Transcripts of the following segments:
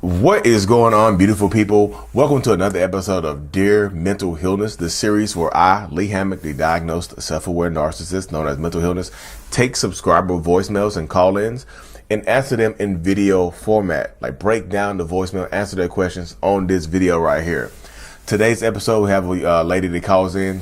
What is going on, beautiful people? Welcome to another episode of Dear Mental Illness, the series where I, Lee Hammock, the diagnosed self-aware narcissist known as mental illness, take subscriber voicemails and call-ins and answer them in video format. Like break down the voicemail, answer their questions on this video right here. Today's episode, we have a lady that calls in,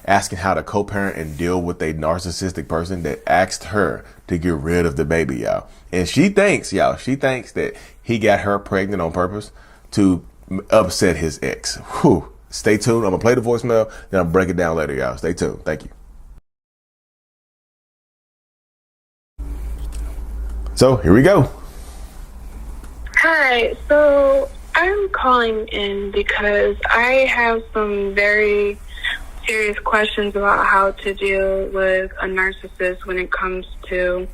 asking how to co-parent and deal with a narcissistic person that asked her to get rid of the baby, y'all. And she thinks that he got her pregnant on purpose to upset his ex. Whew. Stay tuned. I'm going to play the voicemail, then I'll break it down later, y'all. Stay tuned. Thank you. So, here we go. Hi. So, I'm calling in because I have some very serious questions about how to deal with a narcissist when it comes to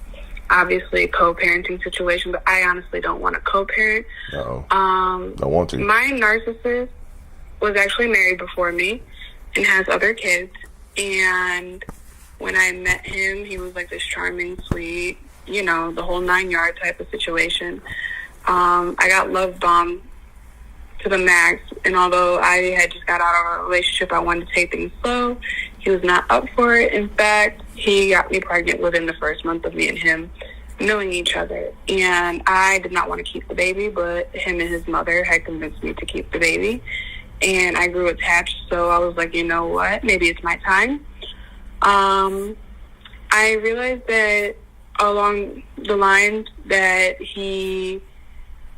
obviously co-parenting situation, but I honestly don't want to co-parent. Don't want to. My narcissist was actually married before me and has other kids. And when I met him, he was like this charming, sweet, the whole 9-yard type of situation. I got love bombed to the max, and although I had just got out of a relationship, I wanted to take things slow. He was not up for it. In fact, he got me pregnant within the first month of me and him knowing each other. And I did not want to keep the baby, but him and his mother had convinced me to keep the baby. And I grew attached, so I was like, you know what? Maybe it's my time. I realized that along the lines that he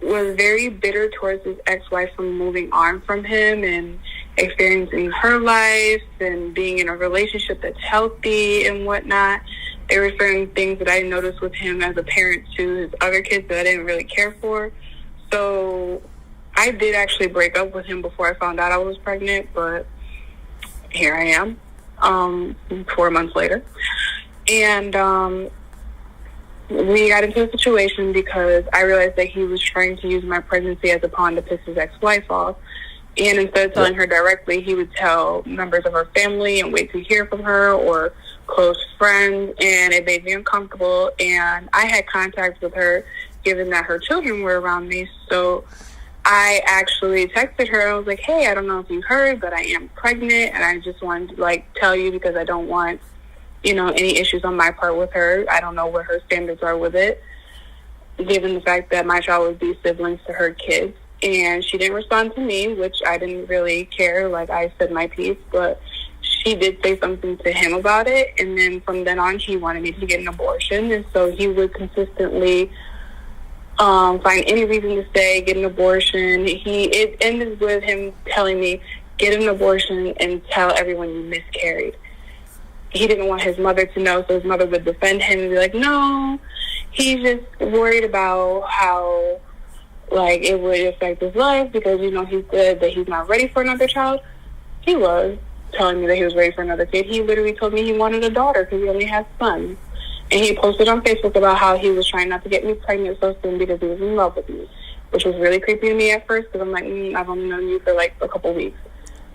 was very bitter towards his ex-wife for moving on from him and experiencing her life and being in a relationship that's healthy and whatnot. There were certain things that I noticed with him as a parent to his other kids that I didn't really care for. So I did actually break up with him before I found out I was pregnant, but here I am, 4 months later. And we got into a situation because I realized that he was trying to use my pregnancy as a pawn to piss his ex-wife off. And instead of telling her directly, he would tell members of her family and wait to hear from her or close friends. And it made me uncomfortable. And I had contact with her, given that her children were around me. So I actually texted her. I was like, hey, I don't know if you heard, but I am pregnant. And I just wanted to tell you because I don't want any issues on my part with her. I don't know what her standards are with it, given the fact that my child would be siblings to her kids. And she didn't respond to me, which I didn't really care. I said my piece, but she did say something to him about it. And then from then on, he wanted me to get an abortion. And so he would consistently find any reason to say, get an abortion. It ended with him telling me, get an abortion and tell everyone you miscarried. He didn't want his mother to know, so his mother would defend him and be like, no, he's just worried about how, it would affect his life because, he said that he's not ready for another child. He was telling me that he was ready for another kid. He literally told me he wanted a daughter because he only has sons. And he posted on Facebook about how he was trying not to get me pregnant so soon because he was in love with me, which was really creepy to me at first because I'm like, I've only known you for a couple weeks.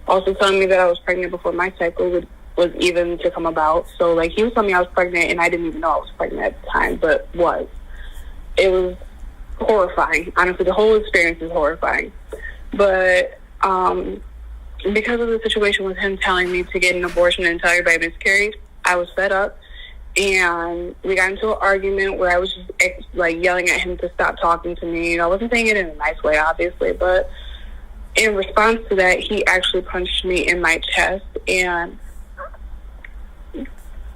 Also telling me that I was pregnant before my cycle was even to come about. So he was telling me I was pregnant and I didn't even know I was pregnant at the time, but was. It was horrifying. Honestly, the whole experience is horrifying. But because of the situation with him telling me to get an abortion and tell everybody I miscarried, I was fed up. And we got into an argument where I was just yelling at him to stop talking to me. I wasn't saying it in a nice way, obviously, but in response to that, he actually punched me in my chest, and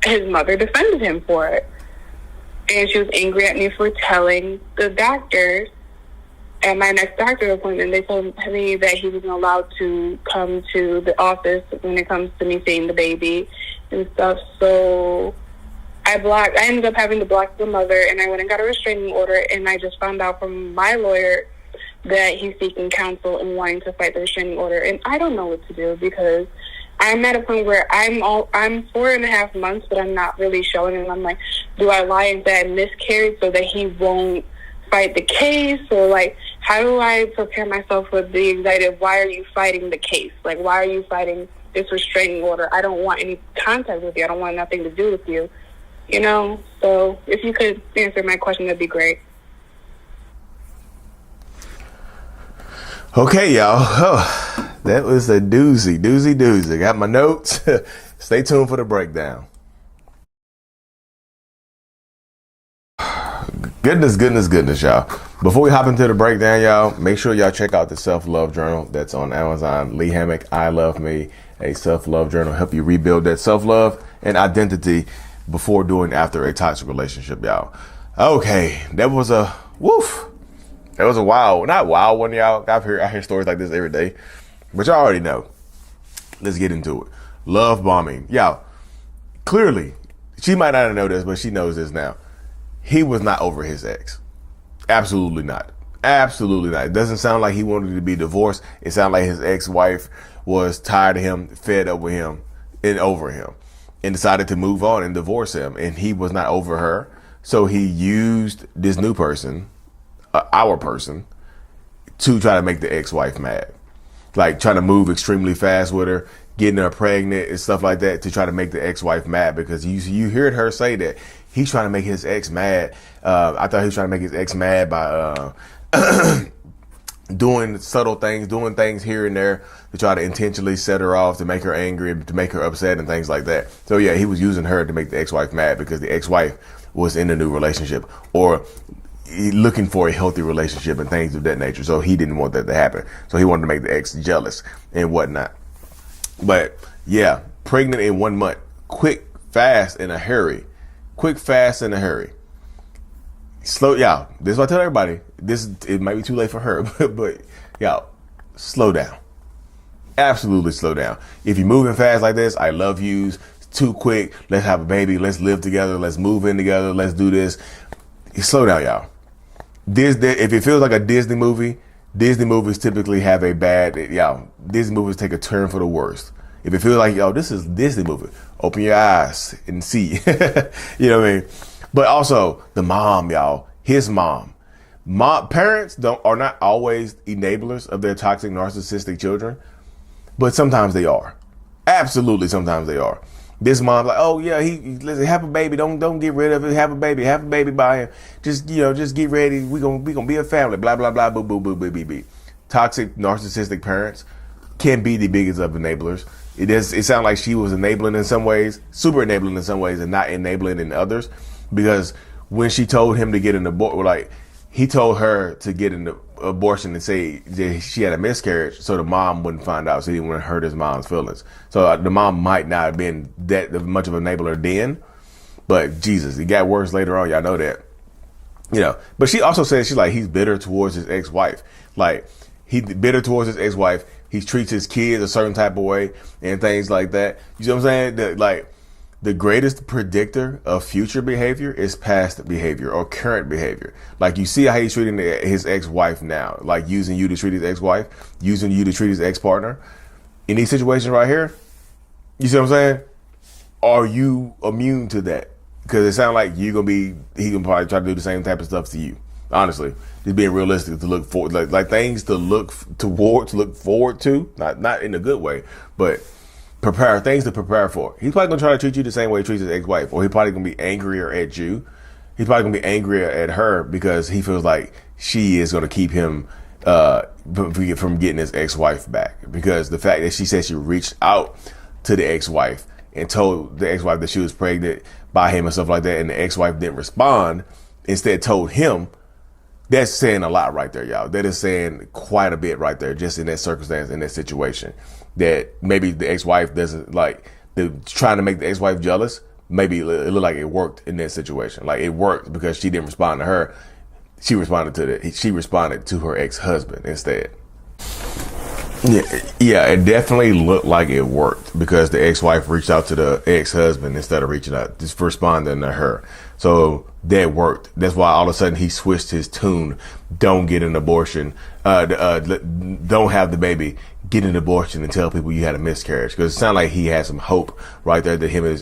his mother defended him for it. And she was angry at me for telling the doctors at my next doctor appointment. They told me that he wasn't allowed to come to the office when it comes to me seeing the baby and stuff. So I ended up having to block the mother, and I went and got a restraining order, and I just found out from my lawyer that he's seeking counsel and wanting to fight the restraining order. And I don't know what to do because I'm at a point where I'm 4.5 months, but I'm not really showing. And I'm like, do I lie and say I miscarried so that he won't fight the case? Or how do I prepare myself with the anxiety of why are you fighting the case? Why are you fighting this restraining order? I don't want any contact with you. I don't want nothing to do with you. So if you could answer my question, that'd be great. Okay, y'all. Oh, that was a doozy. Got my notes. Stay tuned for the breakdown. Goodness, y'all. Before we hop into the breakdown, y'all, make sure y'all check out the self-love journal that's on Amazon. Lee Hammock, I Love Me, a self-love journal. Help you rebuild that self-love and identity before, during, after a toxic relationship, y'all. Okay, that was a not wild one, y'all. I hear stories like this every day, but y'all already know. Let's get into it. Love bombing. Y'all, clearly, she might not know this, but she knows this now. He was not over his ex. Absolutely not. It doesn't sound like he wanted to be divorced. It sounded like his ex-wife was tired of him, fed up with him, and over him, and decided to move on and divorce him. And he was not over her. So he used this new person, our person, to try to make the ex-wife mad. Like trying to move extremely fast with her, getting her pregnant and stuff like that to try to make the ex-wife mad, because you heard her say that he's trying to make his ex mad. I thought he was trying to make his ex mad by doing subtle things, doing things here and there to try to intentionally set her off, to make her angry, to make her upset and things like that. So yeah, he was using her to make the ex-wife mad because the ex-wife was in a new relationship or looking for a healthy relationship and things of that nature. So he didn't want that to happen. So he wanted to make the ex jealous and whatnot. But yeah, pregnant in 1 month, quick, fast, in a hurry. Slow, y'all. This is what I tell everybody. It might be too late for her, but y'all, slow down. Absolutely slow down. If you're moving fast like this, I love yous. Too quick. Let's have a baby. Let's live together. Let's move in together. Let's do this. Slow down, y'all. If it feels like a Disney movie, Disney movies typically have Disney movies take a turn for the worst. If it feels like, this is Disney movie, open your eyes and see. You know what I mean? But also the mom, y'all, his mom. Parents are not always enablers of their toxic narcissistic children, but sometimes they are. Absolutely, sometimes they are. This mom's like, oh yeah, listen, have a baby. Don't get rid of it. Have a baby by him. Just get ready. We gonna be a family. Blah blah blah. Boo boo boo boo boo boo. Toxic narcissistic parents can be the biggest of enablers. It sounds like she was enabling in some ways, super enabling in some ways, and not enabling in others. Because when she told him to get an abortion, he told her to get an abortion and say that she had a miscarriage, so the mom wouldn't find out, so he didn't want to hurt his mom's feelings. So the mom might not have been that much of an enabler then, but Jesus, it got worse later on. Y'all know that, But she also said he's bitter towards his ex-wife. Like he's bitter towards his ex-wife. He treats his kids a certain type of way and things like that. You know what I'm saying? The greatest predictor of future behavior is past behavior or current behavior. Like you see how he's treating his ex-wife now, like using you to treat his ex-wife, using you to treat his ex-partner. In these situations right here, you see what I'm saying? Are you immune to that? Because it sounds like he can probably try to do the same type of stuff to you. Honestly, just being realistic, to look forward, like things to look forward to, not in a good way, but things to prepare for. He's probably gonna try to treat you the same way he treats his ex-wife, or he's probably gonna be angrier at you. He's probably gonna be angrier at her because he feels like she is gonna keep him from getting his ex-wife back. Because the fact that she said she reached out to the ex-wife and told the ex-wife that she was pregnant by him and stuff like that, and the ex-wife didn't respond, instead told him. That's saying a lot right there, y'all. That is saying quite a bit right there, just in that circumstance, in that situation. That maybe the ex-wife doesn't trying to make the ex-wife jealous. Maybe it looked like it worked in that situation. Like it worked because she didn't respond to her. She responded to her ex-husband instead. Yeah, it definitely looked like it worked because the ex-wife reached out to the ex-husband instead of reaching out, just responding to her. So that worked. That's why all of a sudden he switched his tune. Don't get an abortion. Don't have the baby. Get an abortion and tell people you had a miscarriage. Because it sounded like he had some hope right there that him and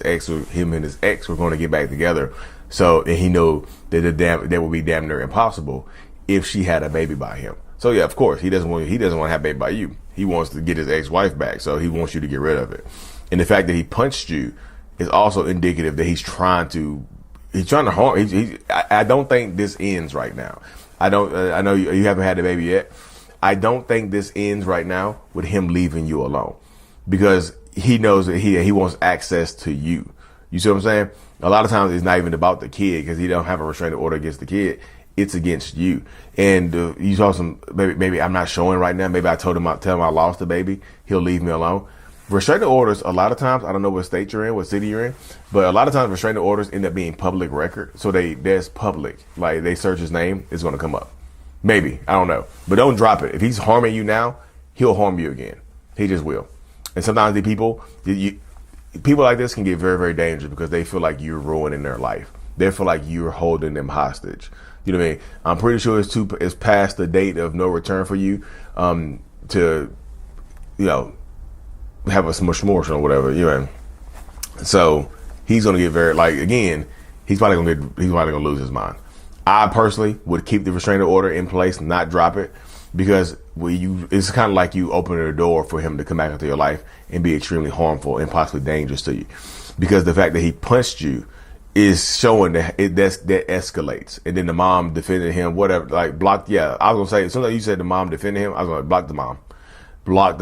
his ex were going to get back together. So, and he knew that that would be damn near impossible if she had a baby by him. So yeah, of course he doesn't want to have a baby by you. He wants to get his ex-wife back, so he wants you to get rid of it. And the fact that he punched you is also indicative that he's trying to harm. I don't think this ends right now. I know you haven't had the baby yet. I don't think this ends right now with him leaving you alone, because he knows that he wants access to you. You see what I'm saying? A lot of times it's not even about the kid, because he don't have a restraining order against the kid. It's against you. And you saw some, maybe I'm not showing right now. Maybe I tell him I lost the baby. He'll leave me alone. Restraining orders, a lot of times, I don't know what state you're in, what city you're in, but a lot of times restraining orders end up being public record. So there's public, like they search his name, it's going to come up. Maybe, I don't know, but don't drop it. If he's harming you now, he'll harm you again. He just will. And sometimes the people like this can get very, very dangerous, because they feel like you're ruining their life. They feel like you're holding them hostage. You know what I mean? I'm pretty sure it's past the date of no return for you to, have a smush or whatever. You know. So he's gonna get very, like, again, he's probably gonna lose his mind. I personally would keep the restraining order in place, not drop it, because it's kind of like you open the door for him to come back into your life and be extremely harmful and possibly dangerous to you, because the fact that he punched you is showing that that escalates. And then the mom defended him, whatever, like blocked. Yeah, I was gonna say, something you said the mom defended him, I was gonna block the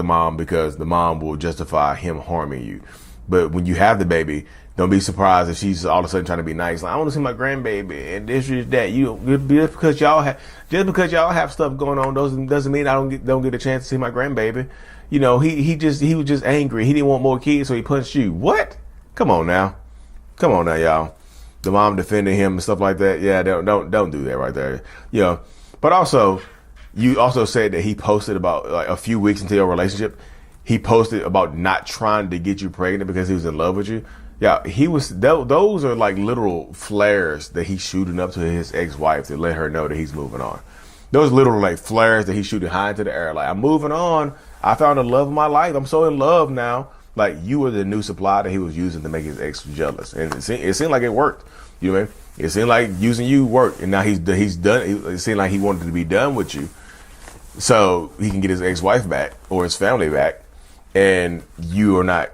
mom, because the mom will justify him harming you. But when you have the baby, don't be surprised if she's all of a sudden trying to be nice. Like, I want to see my grandbaby, and this is that. Just because y'all have stuff going on doesn't mean I don't get a chance to see my grandbaby. He was just angry. He didn't want more kids, so he punched you. What? Come on now, y'all. The mom defended him and stuff like that. Yeah, don't do that right there. But also, you also said that he posted about, like, a few weeks into your relationship, he posted about not trying to get you pregnant because he was in love with you. Yeah, those are like literal flares that he's shooting up to his ex-wife to let her know that he's moving on. Those literal, like, flares that he's shooting high into the air. Like, I'm moving on. I found the love of my life. I'm so in love now. Like, you were the new supply that he was using to make his ex jealous. And it seemed like it worked. You know what I mean? It seemed like using you worked. And now he's done. It seemed like he wanted to be done with you, so he can get his ex-wife back or his family back, and you are not,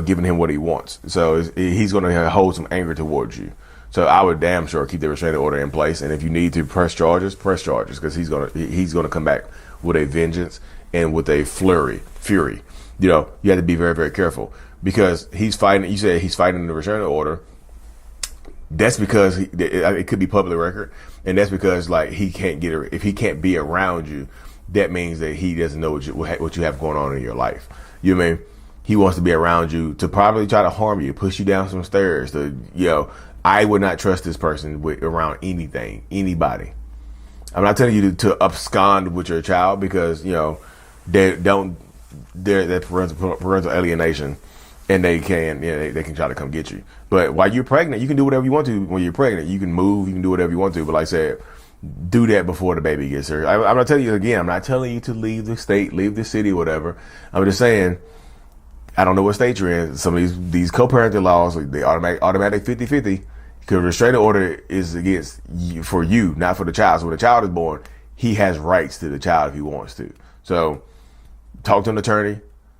giving him what he wants. So he's going to hold some anger towards you. So I would damn sure keep the restraining order in place. And if you need to press charges, because he's gonna come back with a vengeance and with a fury. You have to be very, very careful, because he's fighting. You said he's fighting the restraining order. That's because it could be public record, and that's because, like, if he can't be around you, that means that he doesn't know what you have going on in your life. You know what I mean? He wants to be around you to probably try to harm you, push you down some stairs. I would not trust this person around anybody. I'm not telling you to abscond with your child, because they're parental alienation, and they can try to come get you. But while you're pregnant, you can do whatever you want to. When you're pregnant, you can move, you can do whatever you want to. But like I said, do that before the baby gets here. I'm not telling you, again, I'm not telling you to leave the state, leave the city, whatever. I'm just saying, I don't know what state you're in. Some of these co-parenting laws, they automatic 50-50. Because restraining order is against you, for you, not for the child. So when the child is born, he has rights to the child if he wants to. So talk to an attorney,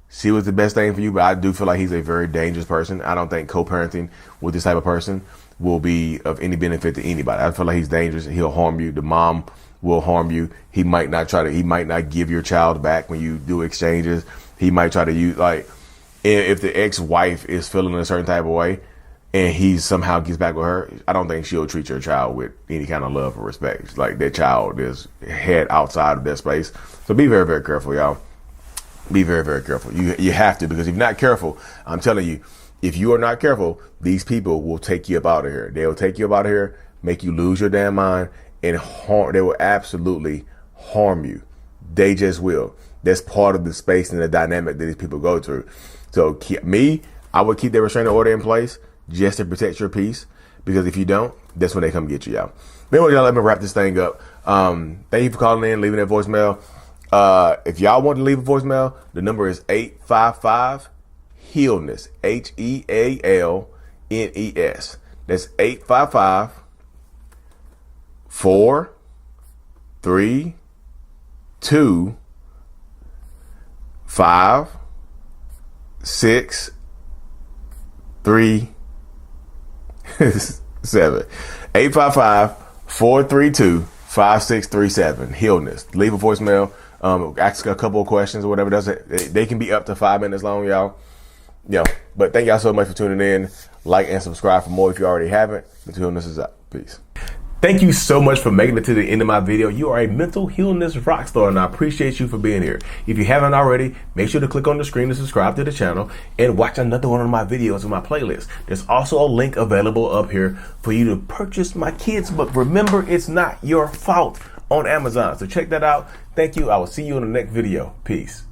see what's the best thing for you. But I do feel like he's a very dangerous person. I don't think co-parenting with this type of person will be of any benefit to anybody. I feel like he's dangerous. He'll harm you. The mom will harm you. He might not give your child back when you do exchanges. He might try to use, like, if the ex-wife is feeling a certain type of way and he somehow gets back with her, I don't think she'll treat your child with any kind of love or respect. Like, that child is head outside of that space. So be very, very careful, y'all. Be very, very careful. You have to, because if you're not careful, I'm telling you, if you are not careful, these people will take you up out of here. They will take you up out of here, make you lose your damn mind, and they will absolutely harm you. They just will. That's part of the space and the dynamic that these people go through. So I would keep the restraining order in place just to protect your peace, because if you don't, that's when they come get you, y'all. Anyway, y'all, let me wrap this thing up. Thank you for calling in, leaving that voicemail. If y'all want to leave a voicemail, the number is 855 HEALNESS, HEALNES. That's 855 432 5637. 855 432 5637. Healness. Leave a voicemail. ask a couple of questions or whatever. They can be up to 5 minutes long, y'all. But thank y'all so much for tuning in. Like and subscribe for more if you already haven't. Until this is out. Peace. Thank you so much for making it to the end of my video. You are a mental illness rock star, and I appreciate you for being here. If you haven't already, make sure to click on the screen to subscribe to the channel and watch another one of my videos in my playlist. There's also a link available up here for you to purchase my kids' book, Remember It's Not Your Fault, on Amazon. So check that out. Thank you. I will see you in the next video. Peace.